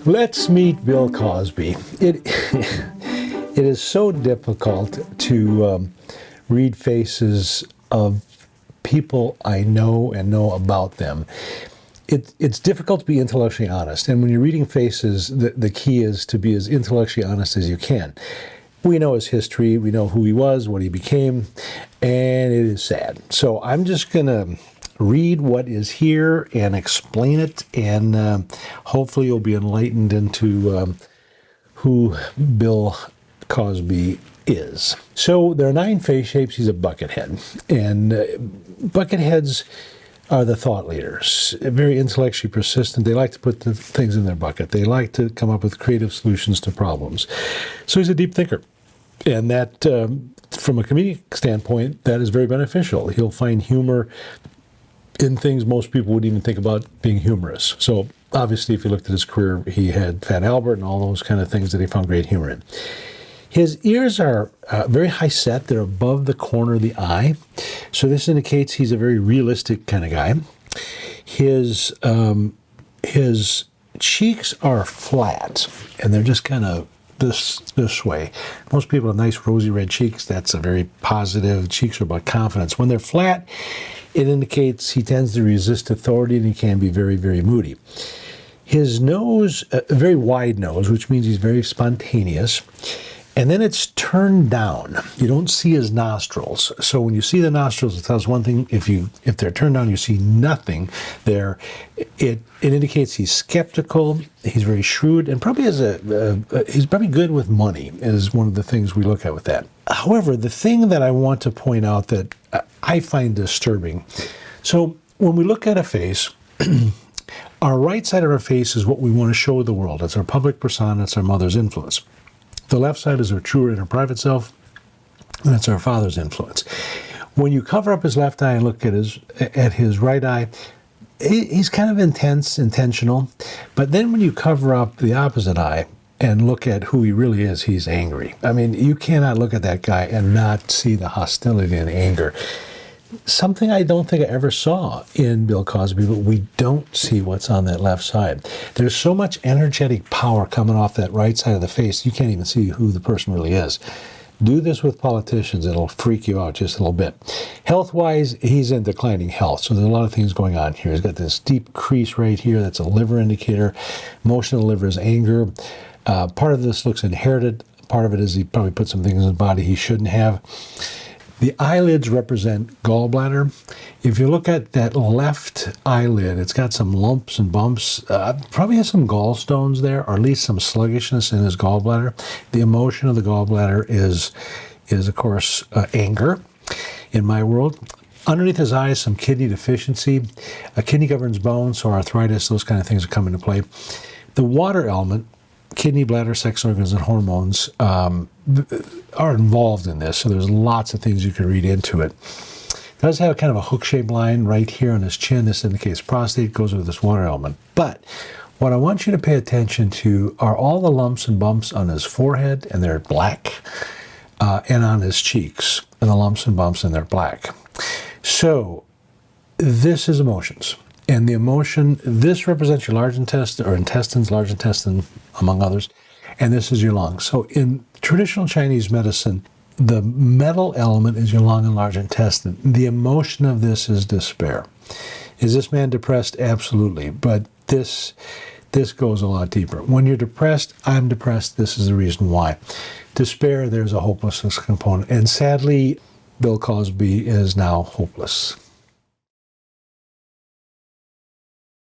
Let's meet Bill Cosby. It is so difficult to read faces of people I know and know about them. It's difficult to be intellectually honest, and when you're reading faces, the key is to be as intellectually honest as you can. We know his history, we know who he was, what he became, and it is sad. So I'm just going to read what is here and explain it, and hopefully you'll be enlightened into who Bill Cosby is. So there are 9 face shapes. He's a buckethead, and bucketheads are the thought leaders, very intellectually persistent. They like to put the things in their bucket. They like to come up with creative solutions to problems. So he's a deep thinker. And that, from a comedic standpoint, that is very beneficial. He'll find humor in things most people wouldn't even think about being humorous. So obviously, if you looked at his career, he had Fat Albert and all those kind of things that he found great humor in. His ears are very high set. They're above the corner of the eye. So this indicates he's a very realistic kind of guy. His cheeks are flat, and they're just kind of this way. Most people have nice rosy red cheeks. That's a very positive. Cheeks are about confidence. When they're flat, it indicates he tends to resist authority, and he can be very, very moody. His nose, a very wide nose, which means he's very spontaneous. And then it's turned down. You don't see his nostrils. So when you see the nostrils, it tells one thing. If they're turned down, you see nothing there. It indicates he's skeptical. He's very shrewd, and probably he's probably good with money. Is one of the things we look at with that. However, the thing that I want to point out that I find disturbing. So when we look at a face, our right side of our face is what we want to show the world. It's our public persona. It's our mother's influence. The left side is our true inner private self, and that's our father's influence. When you cover up his left eye and look at his right eye, he's kind of intense, intentional. But then when you cover up the opposite eye and look at who he really is, he's angry. I mean, you cannot look at that guy and not see the hostility and anger. Something I don't think I ever saw in Bill Cosby, but we don't see what's on that left side. There's so much energetic power coming off that right side of the face, you can't even see who the person really is. Do this with politicians, it'll freak you out just a little bit. Health-wise, he's in declining health, so there's a lot of things going on here. He's got this deep crease right here, that's a liver indicator. Motion of the liver is anger. Part of this looks inherited. Part of it is he probably put some things in his body he shouldn't have. The eyelids represent gallbladder. If you look at that left eyelid, it's got some lumps and bumps. Probably has some gallstones there, or at least some sluggishness in his gallbladder. The emotion of the gallbladder is of course, anger in my world. Underneath his eyes, some kidney deficiency. A kidney governs bones, so arthritis, those kind of things come into play. The water element, kidney, bladder, sex organs, and hormones are involved in this, so there's lots of things you can read into it. It does have kind of a hook-shaped line right here on his chin. This indicates prostate, goes with this water element. But what I want you to pay attention to are all the lumps and bumps on his forehead, and they're black, and on his cheeks, and the lumps and bumps, and they're black. So this is emotions. And the emotion, this represents your large intestine, or intestines, large intestine, among others, and this is your lungs. So in traditional Chinese medicine, the metal element is your lung and large intestine. The emotion of this is despair. Is this man depressed? Absolutely. But this goes a lot deeper. When you're depressed, I'm depressed, this is the reason why. Despair, there's a hopelessness component. And sadly, Bill Cosby is now hopeless.